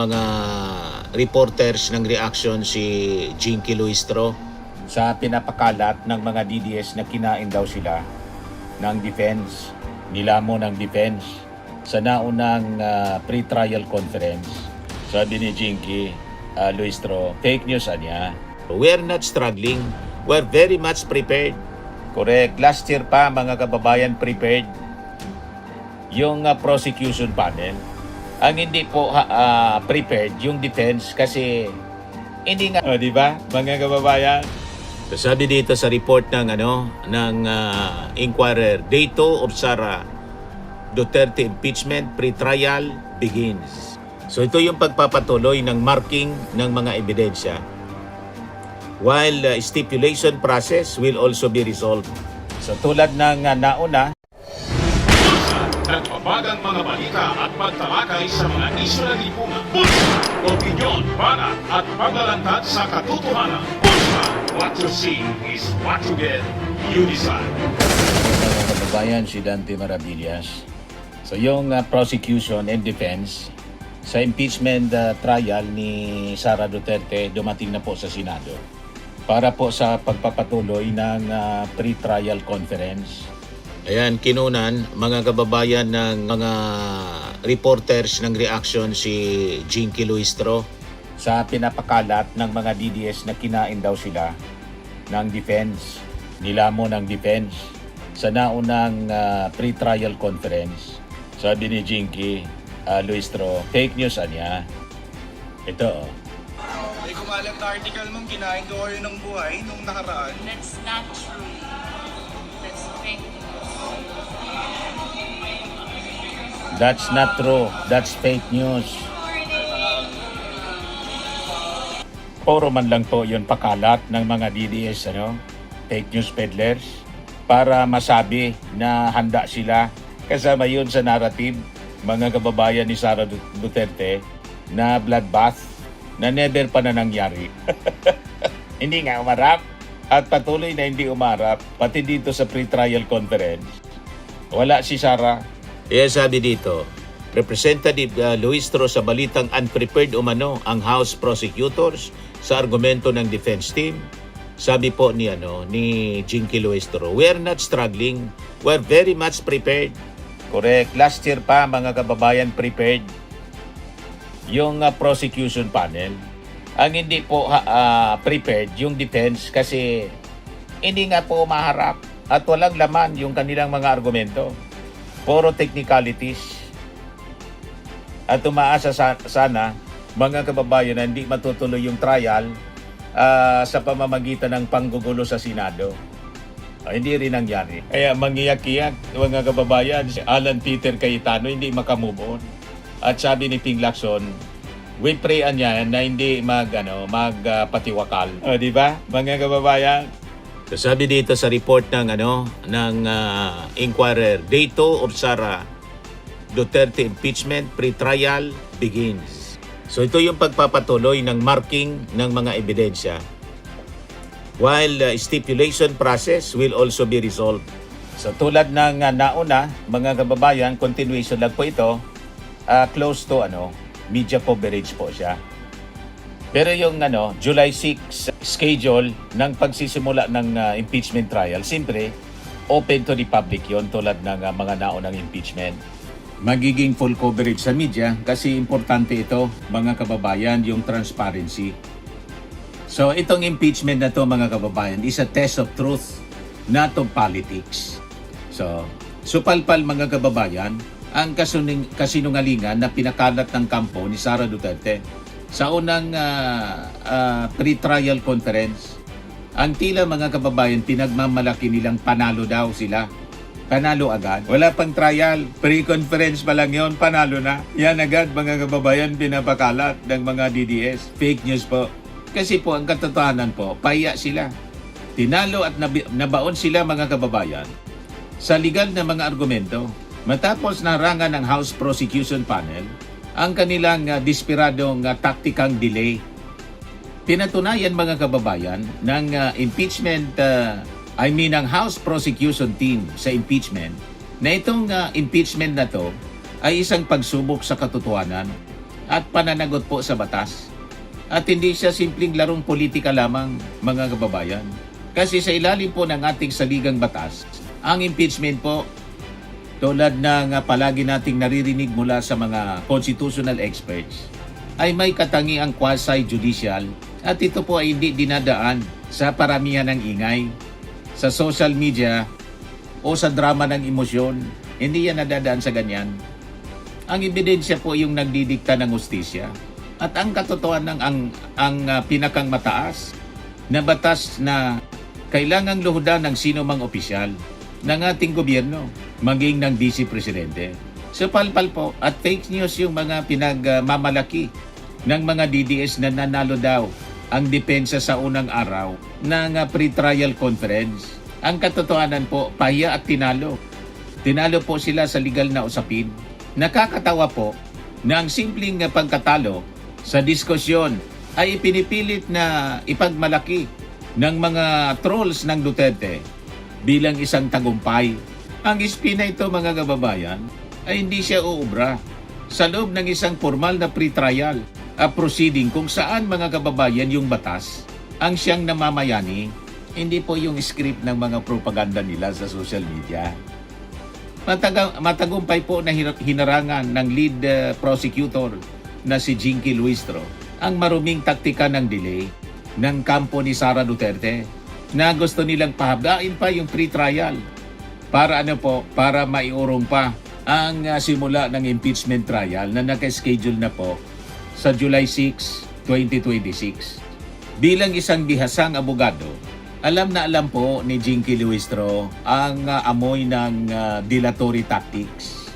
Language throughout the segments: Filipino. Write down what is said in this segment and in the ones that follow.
mga reporters ng reaction si Jinky Luistro sa pinapakalat ng mga DDS na kinain daw sila ng defense, nilamon ng defense sa naunang pre-trial conference. Sabi ni Jinky Luistro, fake news niya. We're not struggling. We're very much prepared. Correct. Last year pa mga kababayan prepared yung prosecution panel. Ang hindi po prepared yung defense kasi hindi nga, di ba? Mga kababayan. Sabi dito sa report ng Inquirer, Day 2 of Sara Duterte impeachment pre-trial begins. So ito yung pagpapatuloy ng marking ng mga ebidensya. While stipulation process will also be resolved. So tulad ng nauna, nagbabagang mga balita at pagtalakay sa mga isyu ng lipunan. Bulsa! Opinyon, banat at paglalantad sa katotohanan. Bulsa! What you see is what you get. You decide. mga kababayan, si Dante Maravillas. So yung prosecution and defense sa impeachment trial ni Sara Duterte dumating na po sa Senado para po sa pagpapatuloy ng pre-trial conference. Ayan, kinunan mga kababayan ng mga reporters ng reaction si Jinky Luistro sa pinapakalat ng mga DDS na kinain daw sila ng defense, nilamon ng defense sa naunang pre-trial conference. Sabi ni Jinky Luistro, fake news niya. Ito May kumalat na article mong kinain ko kayo ng buhay nung nakaraan. That's not true. That's fake news. That's not true. That's fake news. Puro man lang po yun pakalat ng mga DDS, fake news peddlers, para masabi na handa sila. Kasama yun sa narrative, mga kababayan ni Sara Duterte, na bloodbath na never pa na nangyari. Hindi nga umarap at patuloy na hindi umarap, pati dito sa pre-trial conference. Wala si Sara. Kaya sabi dito, Representative Luistro sa balitang unprepared umano ang House prosecutors sa argumento ng defense team. Sabi po ni Jinky Luistro, we're not struggling, we're very much prepared. Correct. Last year pa mga kababayan prepared yung prosecution panel. Ang hindi po prepared yung defense kasi hindi nga po maharap at walang laman yung kanilang mga argumento. Puro technicalities. At umaasa sana mga kababayan na hindi matutuloy yung trial sa pamamagitan ng panggugulo sa Senado. Hindi rin nangyari. Kaya mangiyak-iyak mga kababayan, si Alan Peter Cayetano hindi makamove on. At sabi ni Ping Lacson, we pray niya na hindi magpatiwakal. Di ba mga kababayan? Sabi dito sa report ng Inquirer, Day 2 of Sara Duterte impeachment pre-trial begins. So ito yung pagpapatuloy ng marking ng mga ebidensya. While stipulation process will also be resolved. So tulad ng nauna, mga kababayan, continuation lang po ito, close to media coverage po siya. Pero yung July 6 schedule ng pagsisimula ng impeachment trial, siyempre open to the public yon tulad ng mga naunang impeachment. Magiging full coverage sa media kasi importante ito mga kababayan, yung transparency. So itong impeachment na to mga kababayan is a test of truth, not of politics. So supalpal mga kababayan ang kasinungalingan na pinakalat ng kampo ni Sara Duterte. Sa unang pre-trial conference, ang tila mga kababayan pinagmamalaki nilang panalo daw sila. Panalo agad. Wala pang trial. Pre-conference pa lang yun, panalo na. Yan agad mga kababayan pinapakalat ng mga DDS. Fake news po. Kasi po ang katotohanan po, pahiya sila. Tinalo at nabaon sila mga kababayan sa legal na mga argumento. Matapos narangan ng House Prosecution Panel ang kanilang desperadong taktikang delay. Pinatunayan mga kababayan ng ng House Prosecution Team sa impeachment na itong impeachment na to ay isang pagsubok sa katotohanan at pananagot po sa batas. At hindi siya simpleng larong politika lamang, mga kababayan. Kasi sa ilalim po ng ating saligang batas, ang impeachment po, tulad ng palagi nating naririnig mula sa mga constitutional experts, ay may katangiang quasi-judicial at ito po ay hindi dinadaan sa paramihan ng ingay, sa social media o sa drama ng emosyon. Hindi yan nadadaan sa ganyan. Ang ebidensya po yung nagdidikta ng hustisya. At ang katotohanan ang pinakang mataas na batas na kailangang luhudan ng sino mang opisyal ng ating gobyerno, maging ng Vice Presidente. So palpal po at fake news yung mga pinagmamalaki ng mga DDS na nanalo daw ang depensa sa unang araw ng pre-trial conference. Ang katotohanan po, pahiya at tinalo. Tinalo po sila sa legal na usapin. Nakakatawa po na ang simpleng pagkatalo sa diskusyon ay pinipilit na ipagmalaki ng mga trolls ng Duterte bilang isang tagumpay. Ang espina ito, mga kababayan, ay hindi siya uubra sa loob ng isang formal na pre-trial proceeding kung saan, mga kababayan, yung batas ang siyang namamayani, hindi po yung script ng mga propaganda nila sa social media. Matagumpay po na hinarangan ng lead prosecutor na si Jinky Luistro ang maruming taktika ng delay ng kampo ni Sara Duterte na gusto nilang pahabain pa yung pre-trial para para maiurong pa ang simula ng impeachment trial na naka-schedule na po sa July 6, 2026. Bilang isang bihasang abogado, alam na alam po ni Jinky Luistro ang amoy ng dilatory tactics.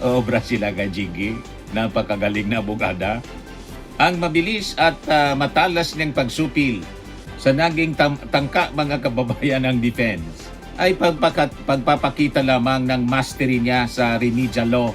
Obra sila ka, Jinky. Napakagaling na abogada. Ang mabilis at matalas niyang pagsupil sa naging tangka, mga kababayan, ng defense ay pagpapakita lamang ng mastery niya sa remedial law.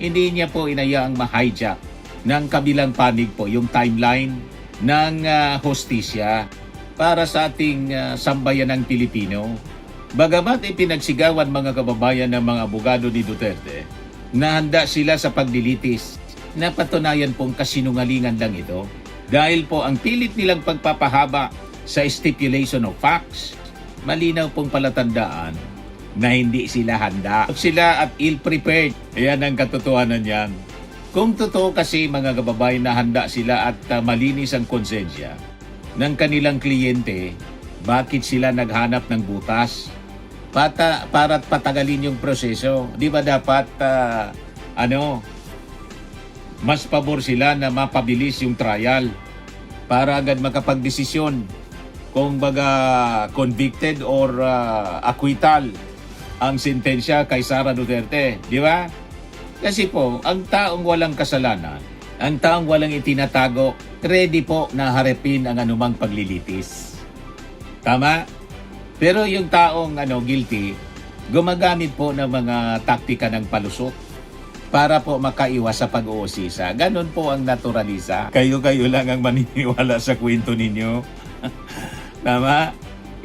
Hindi niya po inayaang ma-hijack ng kabilang panig po yung timeline ng hostisya para sa ating sambayanang Pilipino. Bagamat ipinagsigawan, mga kababayan, ng mga abogado ni Duterte na handa sila sa paglilitis, napatunayan pong kasinungalingan lang ito dahil po ang pilit nilang pagpapahaba sa stipulation of facts, malinaw pong palatandaan na hindi sila handa. Sila at ill-prepared. Ayan ang katotohanan yan. Kung totoo kasi, mga kababayan, na handa sila at malinis ang konsensya ng kanilang kliyente, bakit sila naghanap ng butas para patagalin yung proseso? Di ba dapat mas pabor sila na mapabilis yung trial para agad makapagdesisyon kung baga convicted or acquittal ang sentensya kay Sara Duterte, di ba? Kasi po, ang taong walang kasalanan, ang taong walang itinatago, ready po na harapin ang anumang paglilitis. Tama? Pero yung taong guilty, gumagamit po ng mga taktika ng palusot para po makaiwas sa pag-uusisa. Ganon po ang naturalisa. Kayo-kayo lang ang maniniwala sa kwento ninyo. Tama?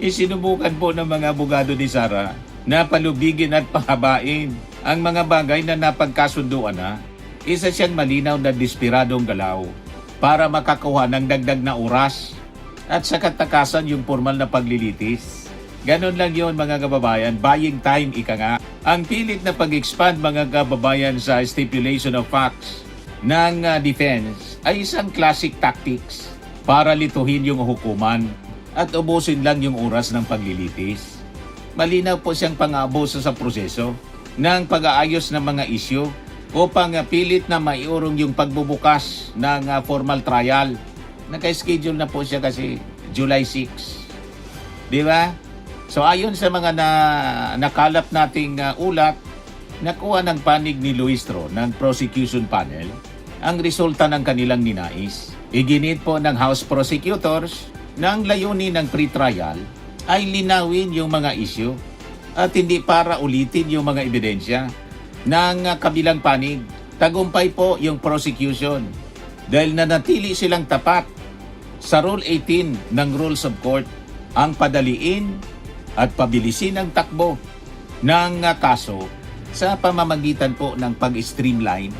Isinubukan po ng mga abogado ni Sara na palubigin at pahabain ang mga bagay na napagkasunduan na. Isa siyang malinaw na despiradong galaw para makakuha ng dagdag na oras at sa katakasan yung formal na paglilitis. Ganon lang yon, mga kababayan, buying time, ika nga. Ang pilit na pag-expand, mga kababayan, sa stipulation of facts ng defense ay isang classic tactics para lituhin yung hukuman at ubusin lang yung oras ng paglilitis. Malinaw po siyang pang-aabuso sa proseso ng pag-aayos ng mga issue upang pilit na maiurong yung pagbubukas ng formal trial. Naka-schedule na po siya kasi July 6. Di ba? So ayon sa mga nakalap nating ulat, nakuha ng panig ni Luistro ng prosecution panel ang resulta ng kanilang ninais. Iginit po ng House Prosecutors na ang layunin ng pre-trial ay linawin yung mga issue at hindi para ulitin yung mga ebidensya ng kabilang panig. Tagumpay po yung prosecution dahil nanatili silang tapat sa Rule 18 ng Rules of Court, ang padaliin at pabilisin ang takbo ng kaso sa pamamagitan po ng pag-streamline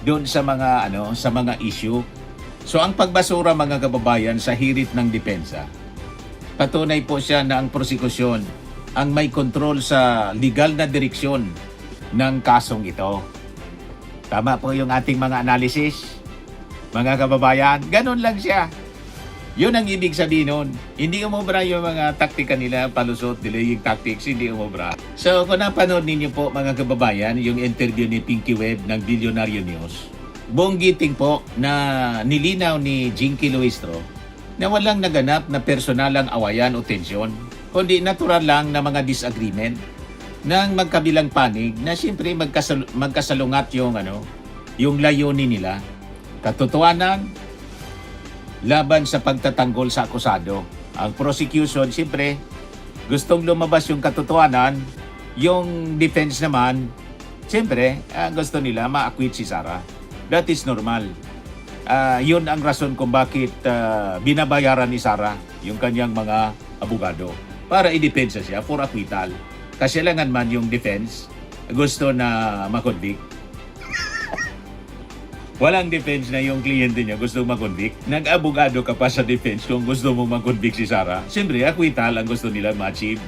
doon sa mga sa mga issue. So ang pagbasura mga kababayan sa hirit ng depensa, patunay po siya na ang prosekusyon ang may kontrol sa legal na direksyon ng kasong ito. Tama po yung ating mga analysis, mga kababayan. Ganun lang siya. Yun ang ibig sabihin nun. Hindi umubra yung mga taktika nila, palusot, delaying tactics, hindi umubra. So kung napanood ninyo po mga kababayan, yung interview ni Pinky Webb ng Billionaire News, buong giting po na nilinaw ni Jinky Luistro na walang naganap na personalang awayan o tensyon, kundi natural lang na mga disagreement ng magkabilang panig na siyempre magkasalungat yung layunin nila. Katotohanan, laban sa pagtatanggol sa akusado. Ang prosecution, siyempre, gustong lumabas yung katotohanan. Yung defense naman, siyempre, gusto nila ma-acquit si Sara. That is normal. Yun ang rason kung bakit binabayaran ni Sara yung kanyang mga abogado para i-depensa siya for acquittal. Kasi langan man yung defense gusto na makonvict. Walang defense na yung kliyente niya gusto makonvict. Nag-abogado ka pa sa defense kung gusto mo makonvict si Sara. Siyempre, acquittal ang gusto nila ma-achieve.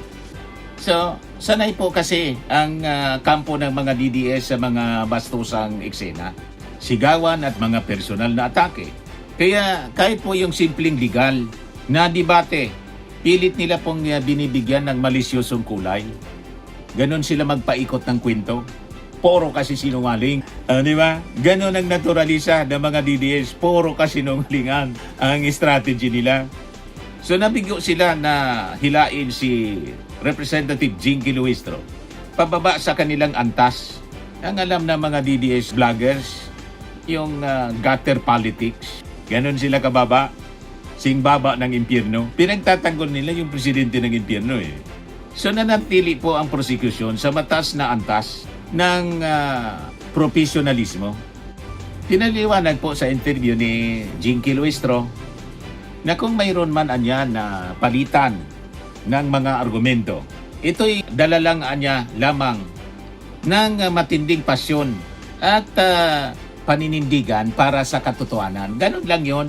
So, sanay po kasi ang kampo ng mga DDS sa mga bastusang eksena. Sigawan at mga personal na atake. Kaya kahit po yung simpleng legal na debate, pilit nila pong binibigyan ng malisyosong kulay. Ganon sila magpaikot ng kwento. Puro kasi sinungaling. Di ba? Ganon ang naturalisa ng mga DDS. Puro kasi sinungalingan ang strategy nila. So nabigo sila na hilain si Representative Jinky Luistro pababa sa kanilang antas. Ang alam ng mga DDS vloggers, yung gutter politics. Ganon sila kababa. Singbaba ng impyerno. Pinagtatanggol nila yung presidente ng impyerno eh. So nanatili po ang prosecution sa mataas na antas ng profesionalismo. Pinaliwanag po sa interview ni Jinky Luistro na kung mayroon man anya na palitan ng mga argumento, ito'y dalalang anya lamang ng matinding pasyon at paninindigan para sa katotohanan. Ganun lang yon.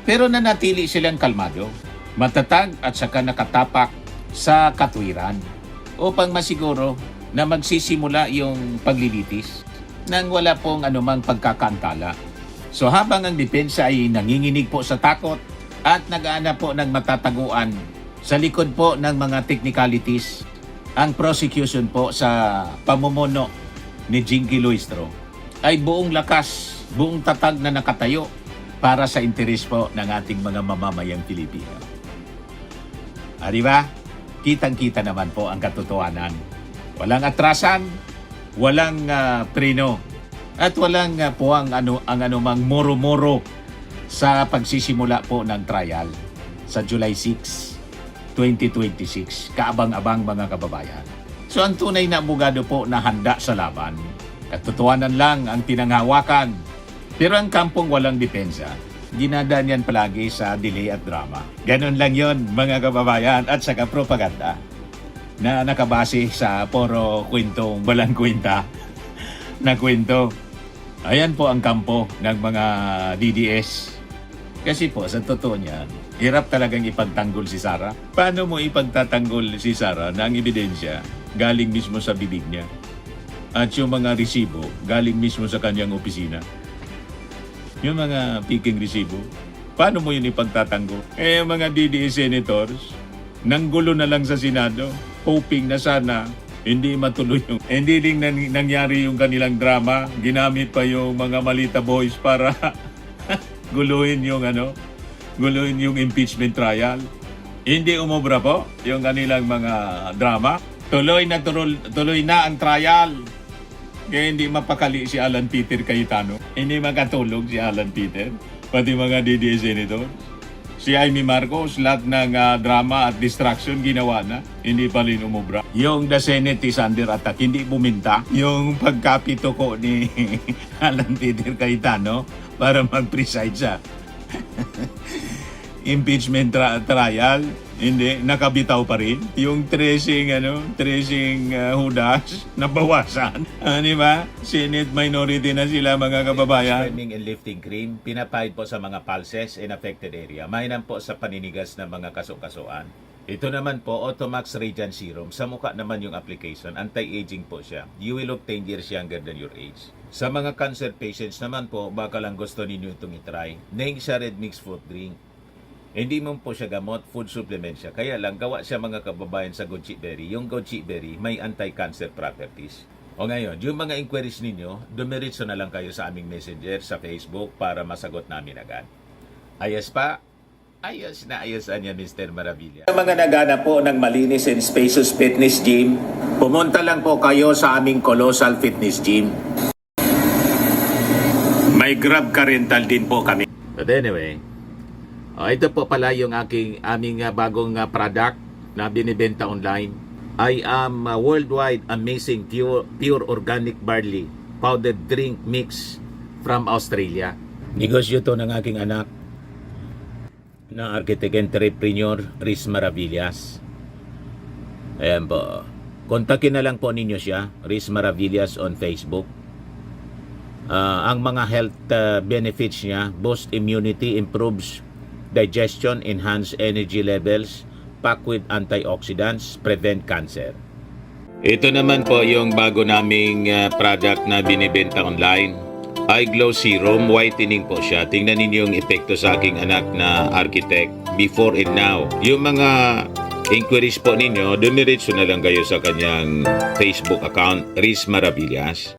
Pero nanatili silang kalmado, matatag at saka nakatapak sa katwiran upang masiguro na magsisimula yung paglilitis nang wala pong anumang pagkakantala. So habang ang depensa ay nanginginig po sa takot at nag-aana po ng matataguan sa likod po ng mga technicalities, ang prosecution po sa pamumuno ni Jinky Luistro ay buong lakas, buong tatag na nakatayo para sa interes po ng ating mga mamamayang Pilipino. Di ba? Kitang-kita naman po ang katotohanan. Walang atrasan, walang preno, at walang po ang anumang moro-moro sa pagsisimula po ng trial sa July 6, 2026. Kaabang-abang mga kababayan. So ang tunay na abogado po na handa sa laban, katotohanan lang ang tinanghawakan. Pero ang kampong walang depensa, dinadaan yan palagi sa delay at drama. Ganon lang yon mga kababayan at saka propaganda na nakabase sa puro kwentong walang kwenta na kwento. Ayan po ang kampo ng mga DDS. Kasi po, sa totoo niyan, hirap talagang ipagtanggol si Sara. Paano mo ipagtatanggol si Sara na ang ebidensya galing mismo sa bibig niya? At yung mga resibo galing mismo sa kanyang opisina? Yung mga piking resibo, paano mo yun ipagtatanggol? Yung mga DDS senators, nanggulo na lang sa Senado, hoping na sana hindi matuloy yung hindi din nangyari yung kanilang drama. Ginamit pa yung mga Malita boys para guluhin yung impeachment trial. Hindi umubra po yung kanilang mga drama. Tuloy na ang trial. Kaya hindi mapakali si Alan Peter Cayetano. Hindi makatulog si Alan Peter, pati mga DDS senator. Si Amy Marcos, lahat ng drama at distraction ginawa na, hindi pa rin umubra. Yung the Senate is under attack, hindi buminta. Yung pagkapito ko ni Alan Peter Cayetano para mag-preside siya. impeachment trial, hindi, nakabitaw pa rin. Yung tracing hudas, nabawasan. Di ba? Senate minority na sila, mga kababayan. Swimming and lifting cream, pinapahid po sa mga pulses in affected area. Mainam po sa paninigas ng mga kasukasuan. Ito naman po, Automax Radiant Serum. Sa mukha naman yung application, anti-aging po siya. You will look 10 years younger than your age. Sa mga cancer patients naman po, baka lang gusto ninyo itong itry. Neng siya red mixed fruit drink. Hindi mo po siya gamot, food supplement siya. Kaya lang, gawa siya mga kababayan sa goji berry. Yung goji berry, may anti-cancer properties. O ngayon, yung mga inquiries ninyo, dumiritso na lang kayo sa aming messenger sa Facebook para masagot namin agad. Ayos pa? Ayos na ayos niya, Mr. Maravilla. Sa mga nagana po ng malinis and spacious fitness gym, pumunta lang po kayo sa aming Colossal Fitness Gym. May Grab ka rental din po kami. But anyway, ito po pala yung aming bagong product na binibenta online. I am worldwide amazing pure organic barley powdered drink mix from Australia. Negosyo to ng aking anak na architect entrepreneur Riz Maravillas. Ayan po. Kontakin na lang po ninyo siya, Riz Maravillas on Facebook. Ang mga health benefits niya, boost immunity, improves digestion, enhance energy levels, packed with antioxidants, prevent cancer. Ito naman po yung bago naming product na binibenta online. Eye Glow Serum, whitening po siya. Tingnan ninyo yung epekto sa aking anak na architect before and now. Yung mga inquiries po ninyo, dumiretso na lang kayo sa kanyang Facebook account, Riz Maravillas.